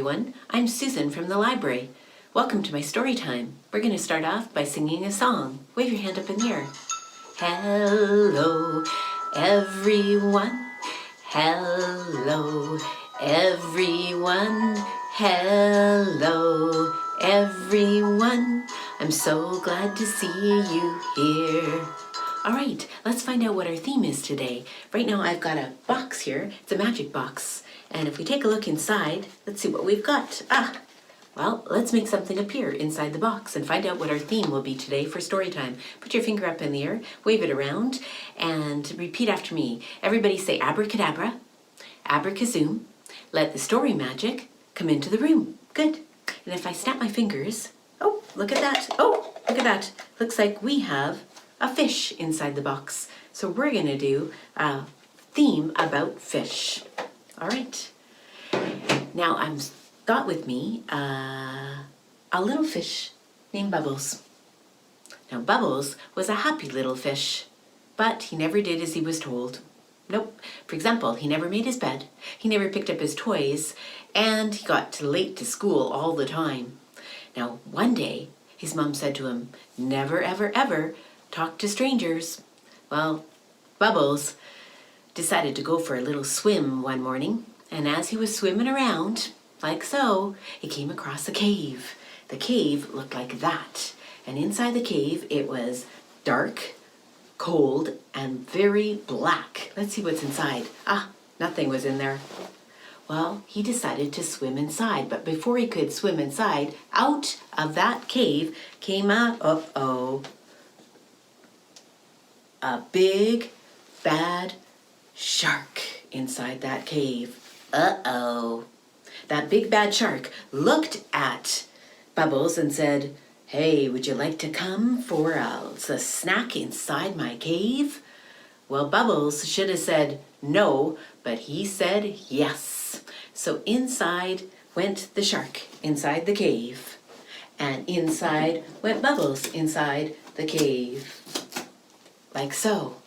everyone. I'm Susan from the library. Welcome to my story time. We're going to start off by singing a song. Wave your hand up in the air. Hello, everyone. Hello, everyone. Hello, everyone. I'm so glad to see you here. All right, let's find out what our theme is today. Right now I've got a box here. It's a magic box. And if we take a look inside, let's see what we've got. Well, let's make something appear inside the box and find out what our theme will be today for story time. Put your finger up in the air, wave it around, and repeat after me. Everybody say abracadabra, abracazoom. Let the story magic come into the room. Good. And if I snap my fingers, oh, look at that. Oh, look at that. Looks like we have a fish inside the box. So we're going to do a theme about fish. All right. Now I've got with me a little fish named Bubbles. Now Bubbles was a happy little fish, but he never did as he was told. Nope. For example, he never made his bed, he never picked up his toys, and he got late to school all the time. Now one day, his mom said to him, never, ever, ever talk to strangers. Well, Bubbles decided to go for a little swim one morning, and as he was swimming around, like so, he came across a cave. The cave looked like that, and inside the cave it was dark, cold, and very black. Let's see what's inside. Nothing was in there. Well, he decided to swim inside, but before he could swim inside, out of that cave came a big, bad shark inside that cave. That big bad shark looked at Bubbles and said, hey, would you like to come for a snack inside my cave? Well, Bubbles should have said no, but he said yes. So inside went the shark inside the cave, and inside went Bubbles inside the cave. Like so.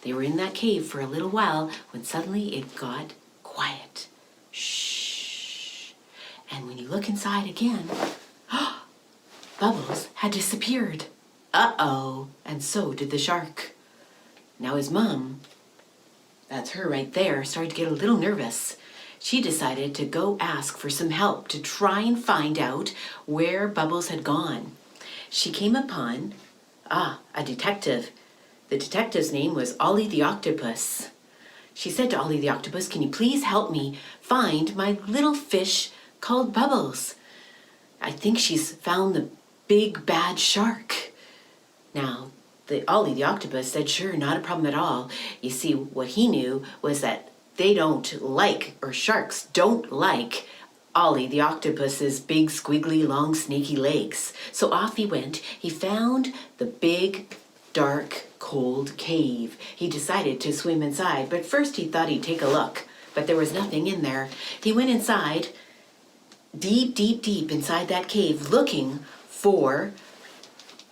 They were in that cave for a little while when suddenly it got quiet. Shh. And when you look inside again, Bubbles had disappeared. And so did the shark. Now his mom, that's her right there, started to get a little nervous. She decided to go ask for some help to try and find out where Bubbles had gone. She came upon, a detective. The detective's name was Ollie the Octopus. She said to Ollie the Octopus, can you please help me find my little fish called Bubbles? I think she's found the big bad shark. Now, Ollie the Octopus said, sure, not a problem at all. You see, what he knew was that sharks don't like Ollie the Octopus's big, squiggly, long, snaky legs. So off he went. He found the big, dark, cold cave. He decided to swim inside, but first he thought he'd take a look, but there was nothing in there. He went inside, deep, deep, deep inside that cave, looking for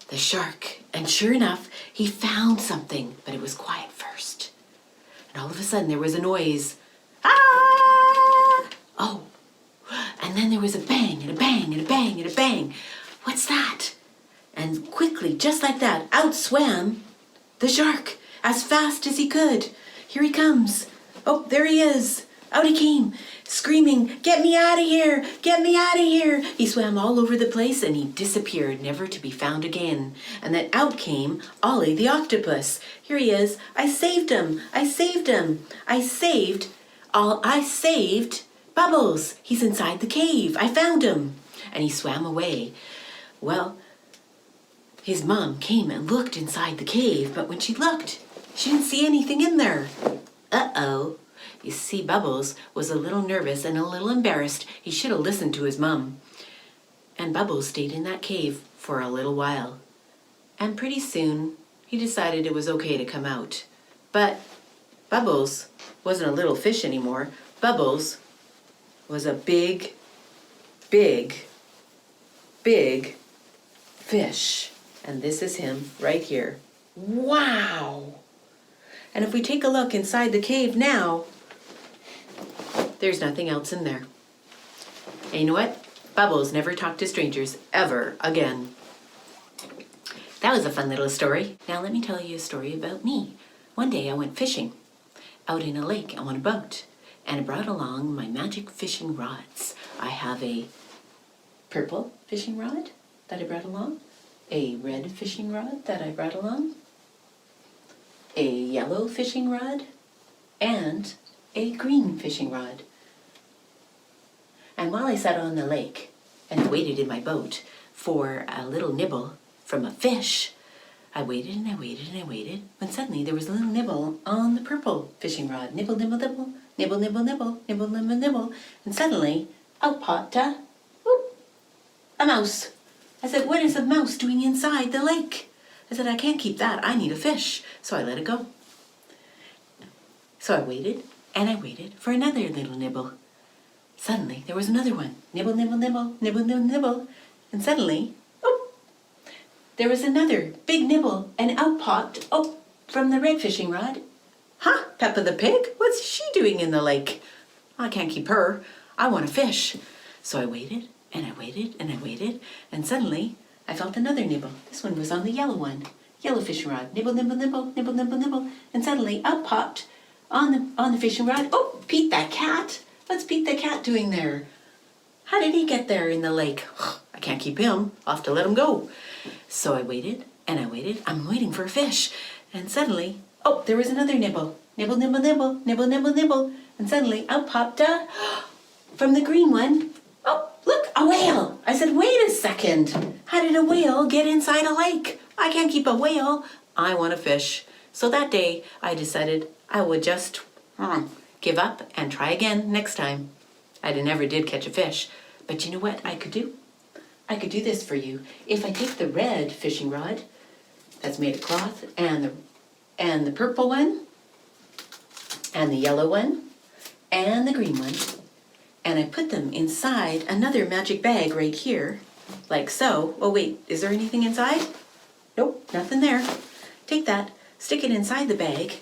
the shark. And sure enough, he found something, but it was quiet first. And all of a sudden there was a noise. Oh, and then there was a bang and a bang and a bang and a bang. What's that? And quickly, just like that, out swam the shark as fast as he could. Here he comes. Oh, there he is. Out he came, screaming, get me out of here, get me out of here. He swam all over the place and he disappeared, never to be found again. And then out came Ollie the Octopus. Here he is. I saved him. I saved him. I saved Bubbles. He's inside the cave. I found him. And he swam away. Well, his mom came and looked inside the cave, but when she looked, she didn't see anything in there. You see, Bubbles was a little nervous and a little embarrassed. He should have listened to his mom. And Bubbles stayed in that cave for a little while. And pretty soon, he decided it was okay to come out. But Bubbles wasn't a little fish anymore. Bubbles was a big, big, big fish. And this is him right here. Wow! And if we take a look inside the cave now, there's nothing else in there. And you know what? Bubbles never talk to strangers ever again. That was a fun little story. Now let me tell you a story about me. One day I went fishing out in a lake on a boat, and I brought along my magic fishing rods. I have a purple fishing rod that I brought along, a red fishing rod that I brought along, a yellow fishing rod, and a green fishing rod. And while I sat on the lake and I waited in my boat for a little nibble from a fish, I waited and I waited and I waited, when suddenly there was a little nibble on the purple fishing rod. Nibble, nibble, nibble, nibble, nibble, nibble, nibble, nibble, nibble. And suddenly, out popped a mouse. I said, what is a mouse doing inside the lake? I said, I can't keep that. I need a fish. So I let it go. So I waited and I waited for another little nibble. Suddenly, there was another one. Nibble, nibble, nibble, nibble, nibble, nibble. And suddenly, there was another big nibble, and out popped, from the red fishing rod. Huh, Peppa the pig? What's she doing in the lake? I can't keep her. I want a fish. So I waited, and I waited, and I waited, and suddenly I felt another nibble. This one was on the yellow one. Yellow fishing rod. Nibble, nibble, nibble, nibble, nibble, nibble. And suddenly out popped on the fishing rod. Oh, Pete the cat. What's Pete the cat doing there? How did he get there in the lake? I can't keep him. I'll have to let him go. So I waited and I waited. I'm waiting for a fish. And suddenly, there was another nibble. Nibble, nibble, nibble, nibble, nibble, nibble. And suddenly out popped from the green one. Oh, look, a whale. I said, wait a second. How did a whale get inside a lake? I can't keep a whale. I want a fish. So that day I decided I would just give up and try again next time. I never did catch a fish. But you know what I could do? I could do this for you. If I take the red fishing rod that's made of cloth, and the purple one, and the yellow one, and the green one, and I put them inside another magic bag right here, like so. Oh wait, is there anything inside? Nope, nothing there. Take that, stick it inside the bag.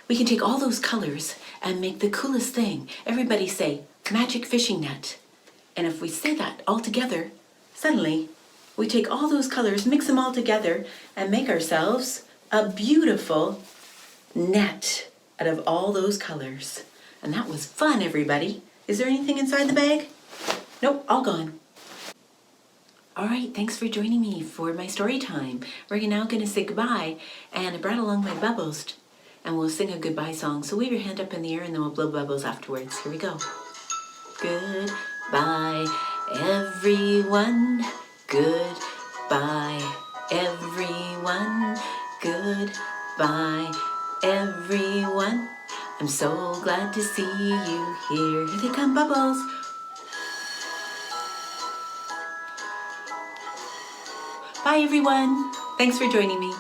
We can take all those colors and make the coolest thing. Everybody say, magic fishing net. And if we say that all together, suddenly we take all those colors, mix them all together, and make ourselves a beautiful net out of all those colors. And that was fun, everybody. Is there anything inside the bag? Nope, all gone. All right, thanks for joining me for my story time. We're now going to say goodbye, and I brought along my bubbles, and we'll sing a goodbye song. So wave your hand up in the air, and then we'll blow bubbles afterwards. Here we go. Goodbye, everyone. Goodbye, everyone. Goodbye, everyone. I'm so glad to see you here. Here they come, bubbles. Bye, everyone. Thanks for joining me.